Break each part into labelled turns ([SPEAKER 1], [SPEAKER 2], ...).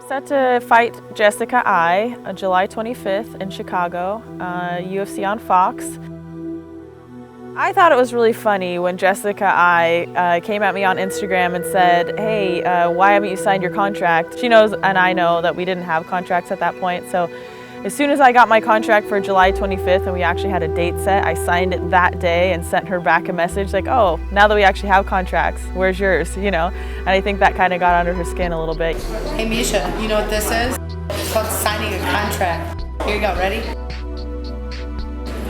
[SPEAKER 1] Set to fight Jessica Ai on July 25th in Chicago, UFC on Fox. I thought it was really funny when Jessica Ai came at me on Instagram and said, hey, why haven't you signed your contract? She knows and I know that we didn't have contracts at that point, so as soon as I got my contract for July 25th and we actually had a date set, I signed it that day and sent her back a message like, oh, now that we actually have contracts, where's yours, you know? And I think that kind of got under her skin a little bit.
[SPEAKER 2] Hey Miesha, you know what this is? It's called signing a contract. Here you go, ready?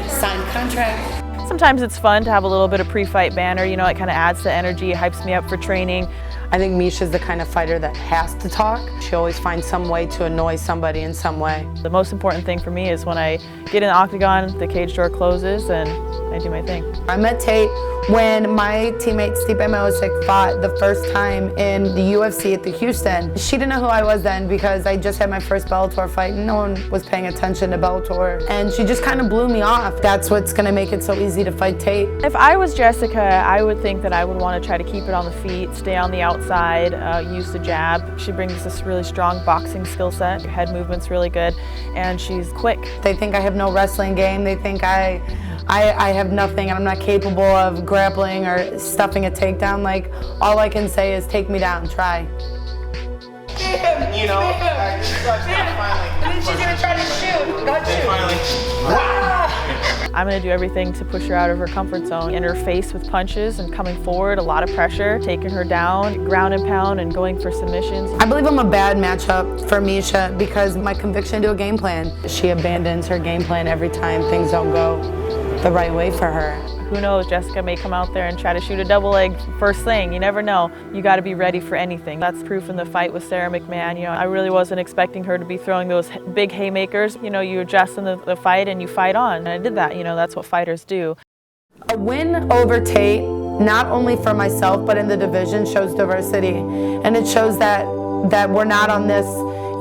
[SPEAKER 2] Signed contract.
[SPEAKER 1] Sometimes it's fun to have a little bit of pre-fight banter, you know, it kind of adds to energy, it hypes me up for training.
[SPEAKER 3] I think Miesha's the kind of fighter that has to talk. She always finds some way to annoy somebody in some way.
[SPEAKER 1] The most important thing for me is when I get in the octagon, the cage door closes, and I do my thing.
[SPEAKER 3] I met Tate when my teammate Stipe Miocic fought the first time in the UFC at the Houston. She didn't know who I was then because I just had my first Bellator fight and no one was paying attention to Bellator. And she just kind of blew me off. That's what's going to make it so easy to fight Tate.
[SPEAKER 1] If I was Jessica, I would think that I would want to try to keep it on the feet, stay on the outside, use the jab. She brings this really strong boxing skill set. Her head movement's really good, and she's quick.
[SPEAKER 3] They think I have no wrestling game. They think I have nothing and I'm not capable of grappling or stuffing a takedown. Like, all I can say is take me down, try.
[SPEAKER 4] You know, finally.
[SPEAKER 2] And then she's gonna try to shoot. Not shoot.
[SPEAKER 4] Finally.
[SPEAKER 1] I'm going to do everything to push her out of her comfort zone. In her face with punches and coming forward, a lot of pressure, taking her down, ground and pound and going for submissions.
[SPEAKER 3] I believe I'm a bad matchup for Miesha because my conviction to a game plan. She abandons her game plan every time things don't go the right way for her.
[SPEAKER 1] Who knows, Jessica may come out there and try to shoot a double leg first thing. You never know. You got to be ready for anything. That's proof in the fight with Sarah McMahon. You know, I really wasn't expecting her to be throwing those big haymakers. You know, you adjust in the fight and you fight on. And I did that. You know, that's what fighters do.
[SPEAKER 3] A win over Tate, not only for myself, but in the division, shows diversity. And it shows that we're not on this,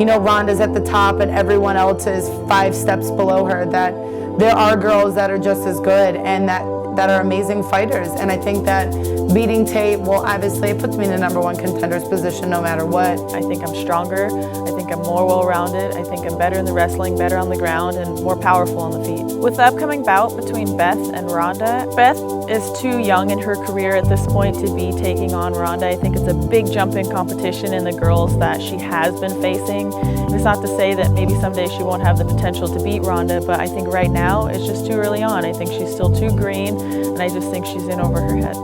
[SPEAKER 3] you know, Ronda's at the top and everyone else is 5 steps below her, that there are girls that are just as good and that are amazing fighters. And I think that beating Tate, well, obviously it puts me in the #1 contender's position no matter what.
[SPEAKER 1] I think I'm stronger. I think I'm more well-rounded. I think I'm better in the wrestling, better on the ground, and more powerful on the feet. With the upcoming bout between Beth and Ronda, Beth is too young in her career at this point to be taking on Ronda. I think it's a big jump in competition in the girls that she has been facing. It's not to say that maybe someday she won't have the potential to beat Ronda, but I think right now it's just too early on. I think she's still too green, and I just think she's in over her head.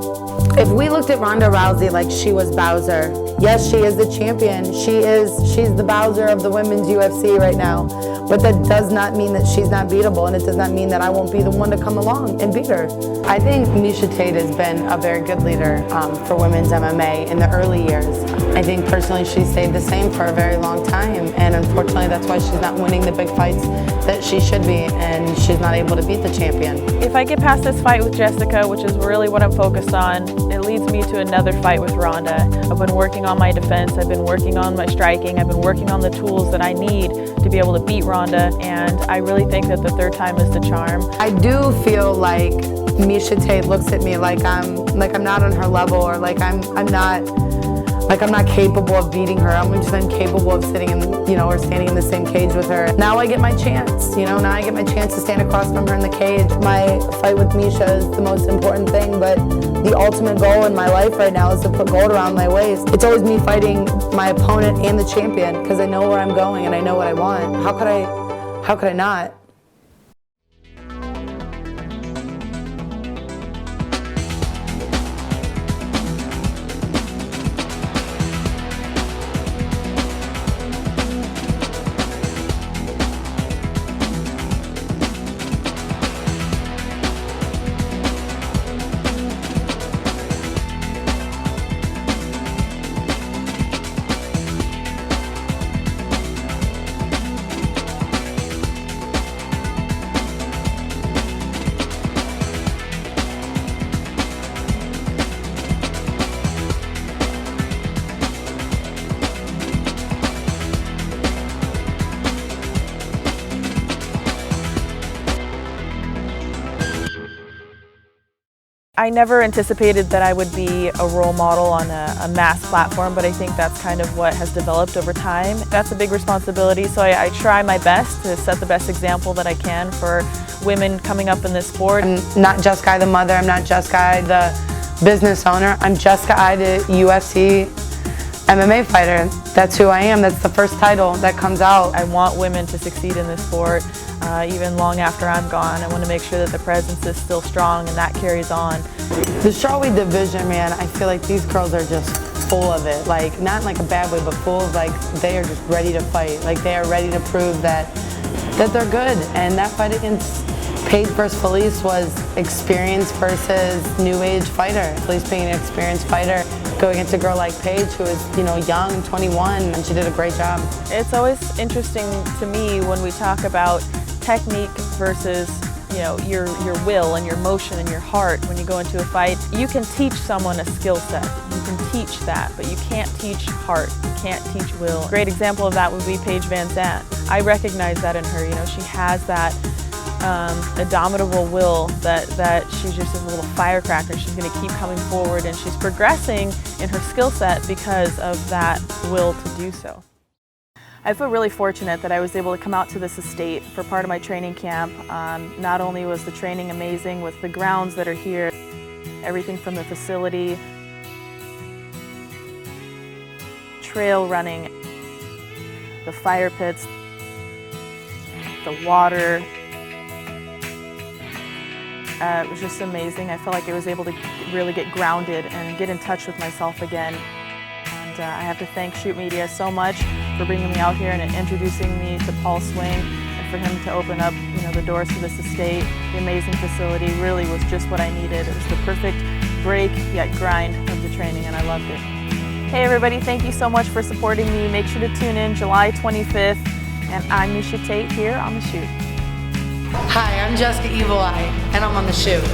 [SPEAKER 3] If we looked at Ronda Rousey like she was Bowser, yes, she is the champion. She's the Bowser of the women's UFC right now. But that does not mean that she's not beatable, and it does not mean that I won't be the one to come along and beat her. I think Miesha Tate has been a very good leader for women's MMA in the early years. I think personally she stayed the same for a very long time, and unfortunately that's why she's not winning the big fights that she should be, and she's not able to beat the champion.
[SPEAKER 1] If I get past this fight with Jessica, which is really what I'm focused on, it leads me to another fight with Ronda. I've been working on my defense, I've been working on my striking, I've been working on the tools that I need to be able to beat Ronda, and I really think that the third time is the charm.
[SPEAKER 3] I do feel like Miesha Tate looks at me like I'm not on her level, or like I'm not capable of beating her. I'm just incapable of sitting in, you know, or standing in the same cage with her. Now I get my chance, you know, now I get my chance to stand across from her in the cage. My fight with Miesha is the most important thing, but the ultimate goal in my life right now is to put gold around my waist. It's always me fighting my opponent and the champion because I know where I'm going and I know what I want. How could I not?
[SPEAKER 1] I never anticipated that I would be a role model on a mass platform, but I think that's kind of what has developed over time. That's a big responsibility, so I try my best to set the best example that I can for women coming up in this sport.
[SPEAKER 3] I'm not Jessica I the mother, I'm not Jessica I the business owner, I'm Jessica I the UFC MMA fighter. That's who I am, that's the first title that comes out.
[SPEAKER 1] I want women to succeed in this sport. Even long after I'm gone, I want to make sure that the presence is still strong and that carries on.
[SPEAKER 3] The strawweight division, man, I feel like these girls are just full of it. Like, not in like a bad way, but full of like, they are just ready to fight. Like, they are ready to prove that they're good. And that fight against Paige versus Felice was experience versus new age fighter. Felice being an experienced fighter, going against a girl like Paige who is, you know, young, 21, and she did a great job.
[SPEAKER 1] It's always interesting to me when we talk about technique versus, you know, your will and your motion and your heart when you go into a fight. You can teach someone a skill set. You can teach that, but you can't teach heart. You can't teach will. A great example of that would be Paige Van Zandt. I recognize that in her. You know, she has that indomitable will that she's just a little firecracker. She's going to keep coming forward, and she's progressing in her skill set because of that will to do so. I feel really fortunate that I was able to come out to this estate for part of my training camp. Not only was the training amazing with the grounds that are here, everything from the facility, trail running, the fire pits, the water. It was just amazing. I felt like I was able to really get grounded and get in touch with myself again. And I have to thank SHOOTMedia so much for bringing me out here and introducing me to Paul Swing, and for him to open up, you know, the doors to this estate. The amazing facility really was just what I needed. It was the perfect break yet grind of the training, and I loved it. Hey everybody, thank you so much for supporting me. Make sure to tune in July 25th, and I'm Miesha Tate here on The Shoot.
[SPEAKER 3] Hi, I'm Jessica Evil Eye, and I'm on The Shoot.